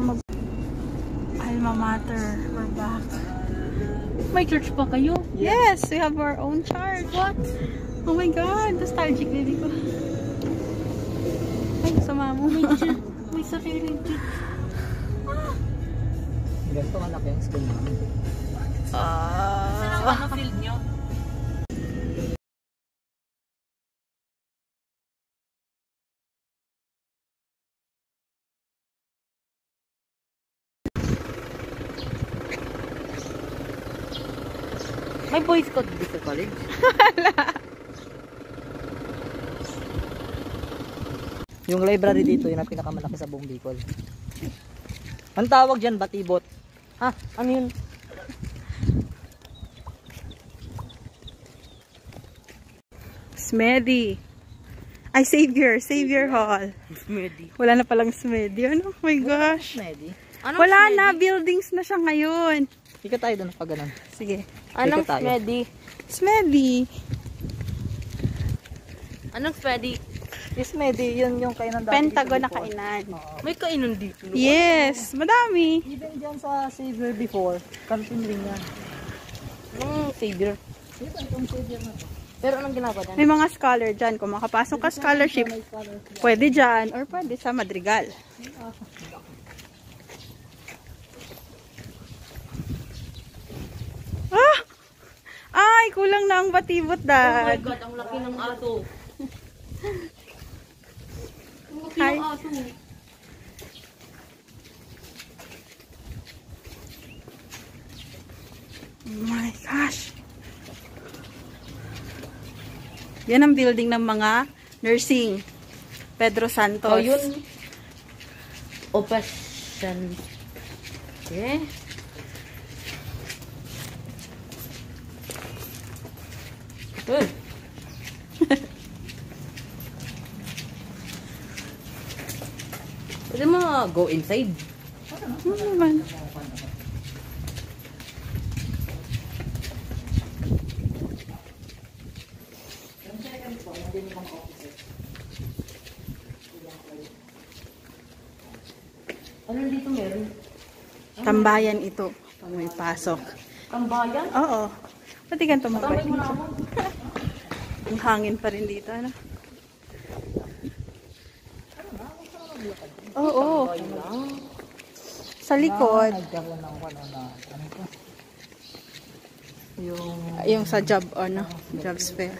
Alma Mater. We're back. May church pa kayo? Yes, we have our own church. What? Oh my God, nostalgic baby ko. Ay, sama mo. May sariling church. Ganito malaki ang school namin. Saan ang field nyo? May boys code dito sa college? Yung library dito, yun ang pinakamalaki sa buong Bicol. Ang tawag dyan, batibot. Ha? Ano yun? Smeddy. Ay, Savior Hall. Smeddy. Wala na palang Smeddy. Ano? Oh my gosh. Smeddy? Wala na, buildings na siya ngayon. Ika tayo doon pag ganun. Sige. Anong Smeddy? Smeddy. Anong Smeddy? Smeddy, yun yung kainan dati. Pentagon na kainan. May kainan dito. Yes, madami. Even dyan sa Savior before, kantin rin yan. Anong Savior? Ito, itong Savior na to. Pero anong ginagawa dyan? May mga scholar dyan. Kung makapasok ka scholarship, pwede dyan or pwede sa Madrigal. Ah! Ay, kulang na ang batibot, Oh my Dad. God, ang laki ng aso. Ang laki Hi. ng aso. Oh my gosh. Yan ang building ng mga nursing. Pedro Santos. Oh, yun. Operation. Okay. Good. Pwede mo go inside. Ano naman? Ano dito meron? Tambayan ito. Pag may pasok. Tambayan? Oo. Pati ganito Tambay mabay. mo na ako. Ang hangin pa rin dito. Ano? Oo. Sa likod. Nagkaroon ng ano na, ano ito? Yung sa job, ano? Jobs fair.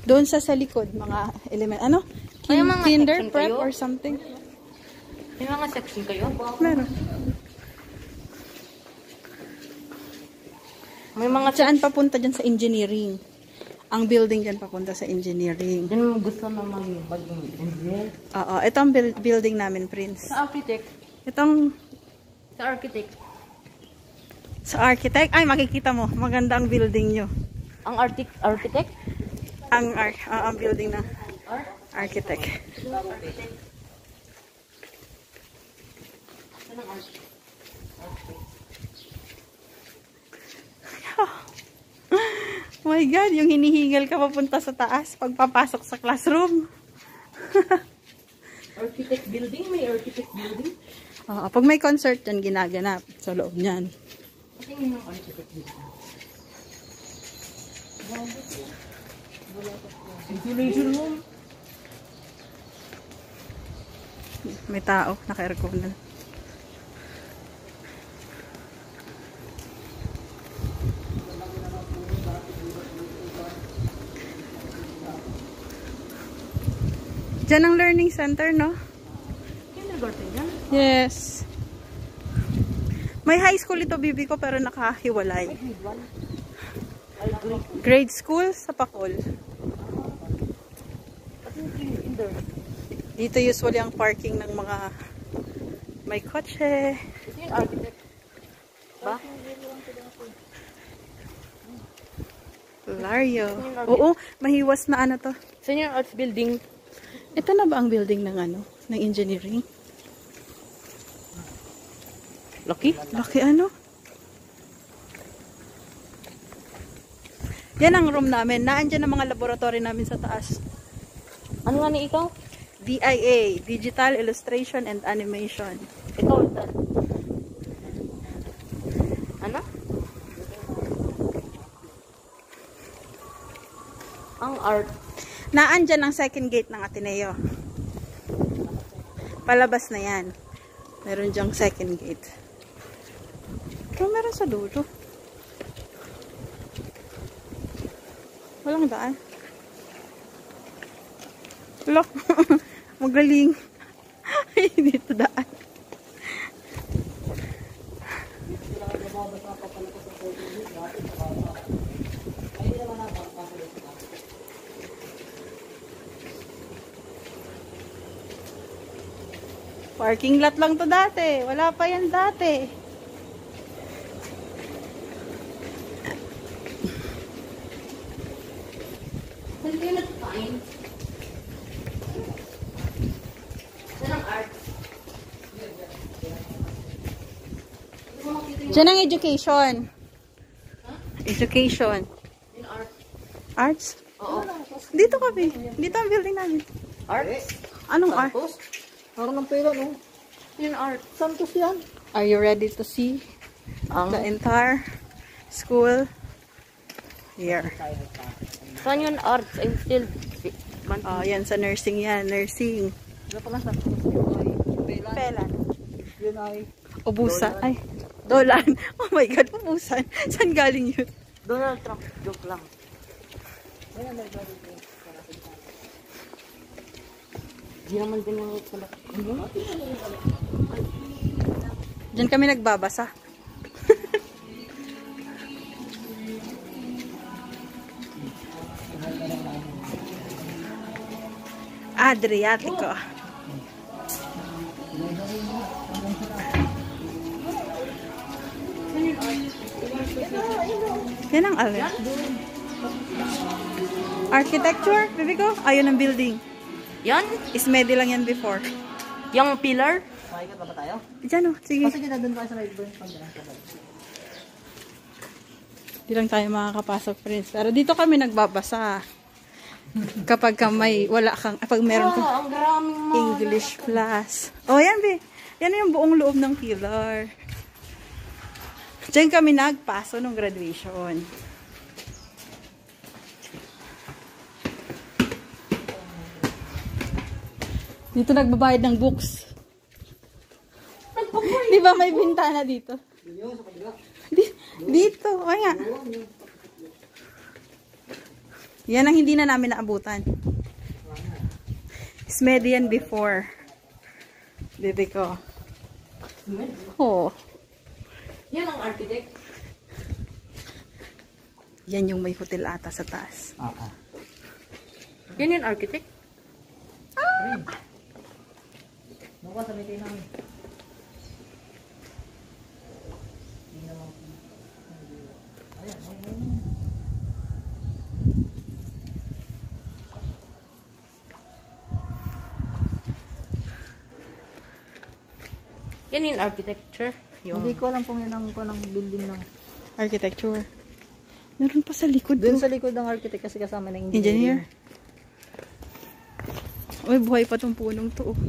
Doon sa likod, mga element. Ano? May mga Kinder section prep kayo? or something? May mga section kayo? Meron. May mga Saan papunta dyan sa engineering? Ang building dyan papunta sa engineering. Yan gusto naman maging engineer. Oo. Ito ang building namin, Prince. Sa architect. Itong Sa architect. sa architect. Ay, makikita mo. Maganda ang building nyo. Ang architect? Ang building na architect. Architect. Oh my God, yung hinihingal ka papunta sa taas pagpapasok sa classroom. Architect building? May architect building? Pag may concert yan, ginaganap sa loob niyan. Tingin ng architect building. Ventilation room. May tao, naka-airconan. Diyan ang learning center, no? Kindergarten yan? Yes. May high school ito, bibi ko, pero nakahiwalay. Grade school sa Pakol. Dito usually ang parking ng mga may kotse. Ito yung architect. Ba? Lario. Oo, mahiwas na ano to. Saan yung arts building? Ito na ba ang building ng ano? Ng engineering? Lucky? Laki ano? Yan ang room namin. Naandyan ang mga laboratory namin sa taas. Ano nga ni ikaw? DIA, Digital Illustration and Animation. Ito, ito. Ano? Ang art. Naandyan ang second gate ng Ateneo. Palabas na yan. Meron dyang second gate. Pero meron sa dulo. Walang daan. Look. Magaling. Ay, dito daan. Parking lot lang to dati. Wala pa yan dati. Hindi na fine. Saan ang art? Diyan ang education. Education. Yung art. Arts? Oo. Dito kami. Dito ang building namin. Art? Anong art? Santos? Parang ng pera, no? Yung art. Santos yan. Are you ready to see the entire school? Here. Saan yung arts? I'm still... Oh, yan sa nursing yan. Nursing. Wala pala Santos. Pela. Yun ay... Ubusan. Ay. Dolan. Oh my God. Ubusan. Saan galing yun? Donald Trump. Joke lang. Di naman ganyan pala. Diyan kami nagbabasa. Adriatico. Yan ang alin. Architecture, baby ko. Ayun ang building. Yan? Ismedi lang yan before. Yung pillar? Makikita ba tayo? Diyan o, sige. Sige na doon tayo sa right doon. Di lang tayo makakapasok, Prince. Pero dito kami nagbabasa. Kapag pag meron kang Ang maraming mga... English class. Oh, yan, be. Yan yung buong loob ng pillar. Diyan kami nagpaso nung graduation. Dito nagbabayad ng books. Di ba may bintana dito? Dito. O nga. Yan ang hindi na namin naabutan. Smedian before. Bebe ko. Oh. Yan ang architect. Yan yung may hotel ata sa taas. Oo. Yan yung architect? Bukas sa meeting namin. Yan yung architecture. Hindi ko alam kung yan ang building ng... Architecture. Meron pa sa likod. Doon Oh. sa likod ng architect kasi kasama ng Engineer. Uy, buhay pa tong punong to. Oh.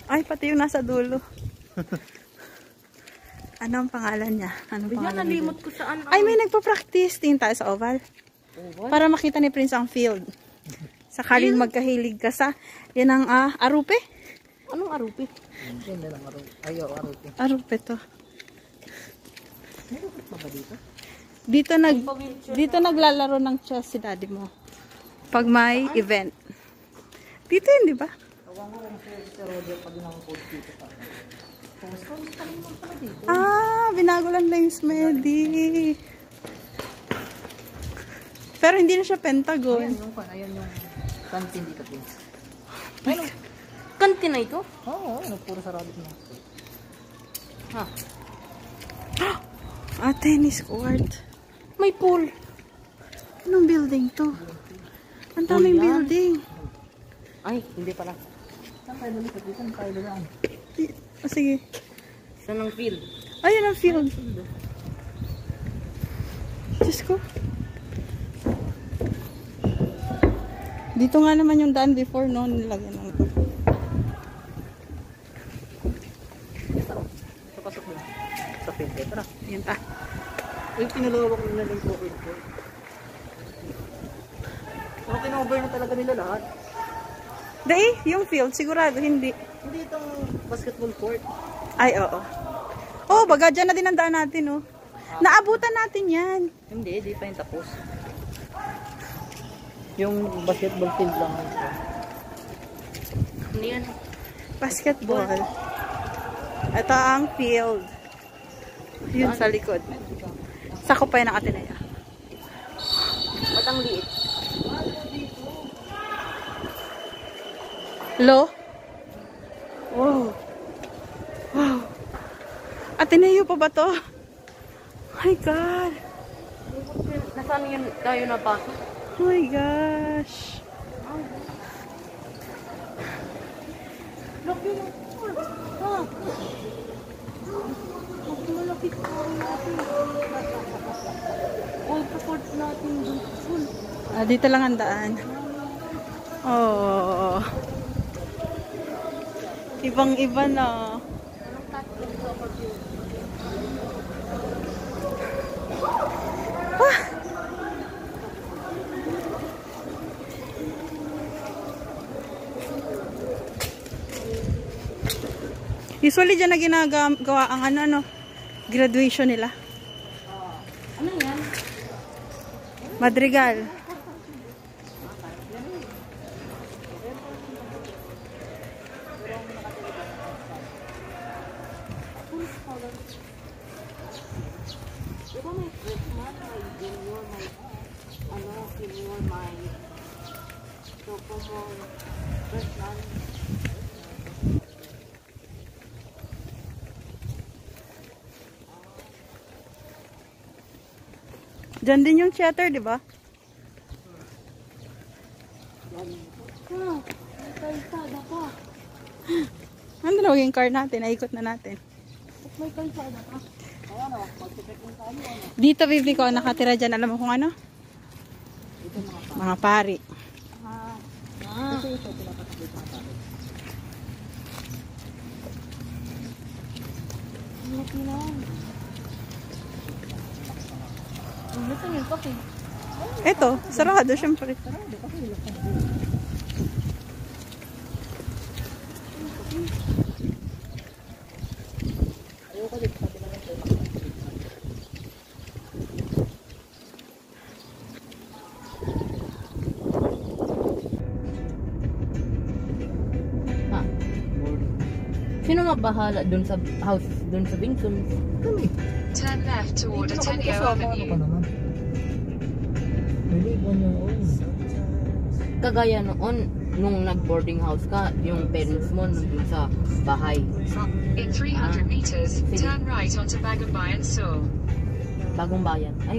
Ay, pati yung nasa dulo. Ano ang pangalan niya? Anong Bigla pangalan nalimot niya? ko saan ang... Ay, may nagpa-practice. Tingin tayo sa oval. Oval? Para makita ni Prince ang field. Sakaling magkahilig ka sa... Yan ang arupe? Anong arupi? Yan na lang arupi. Ayaw, arupi. Arupe to. Meron pa ba dito? Dito naglalaro ng chess si daddy mo. Pag may event. Dito yun, di ba? Tawag mo kung si Roger pag nang-coach dito pa. Post pa rin mo pala dito. Binago lang na yung Smedi. Pero hindi na siya Pentagon. Ayan yung canteen dito, Prince. Ano? Kantin na ito? Oo, puro sarado mo. Ha? Tennis court. May pool. Anong building to? Ang daming yan. building. Ay, hindi pala. Saan tayo balik? Saan tayo balik? Sige. Saan ang field? Ayun ang field. Diyos ko. Dito nga naman yung daan before, no? Nilagyan ng ito. field. Tara. Yan ta. Yung pinalawak nila ng broken court. Pero kinover na talaga nila lahat. Dahil, yung field, sigurado, hindi. Hindi itong basketball court. Ay, oo. Oh, baga dyan na din ang daan natin, oh. Naabutan natin yan. Hindi, di pa yung tapos. Yung basketball field lang ito. Ano yan? Basketball. Ito ang field. Yun sa likod. Sakop pa yun ang Atenea. Ba't ang liit? Lo? Wow. Wow. Ateneo pa ba to? Oh my God. Nasaan yun tayo napasok? Oh my gosh. Laki na. Ha? Malaki pa natin. All support natin dun. Dito lang ang daan. Oh. Ibang-iba na. Ah! Usually dyan na ginagawa ang ano, graduation nila. Ano yan? Madrigal. Diba may freshman, may junior, may senior, may sophomore, freshman. Diyan din yung theater, di ba? May kalsada pa. Ano na yung car natin? Naikot na natin. May kalsada pa. Dito, baby ko, nakatira dyan. Alam mo kung ano? Mga pari. Ano yung kape? Eto, sarado syempre. Ha? Sino mabahala dun sa house, dun sa Vincent? Kami. Turn left toward Ateneo Avenue. Kagaya noon, nung nag-boarding house ka, yung parents mo nandun sa bahay. In 300 meters, turn right onto Bagumbayan Sur. Bagong bayan. Ay,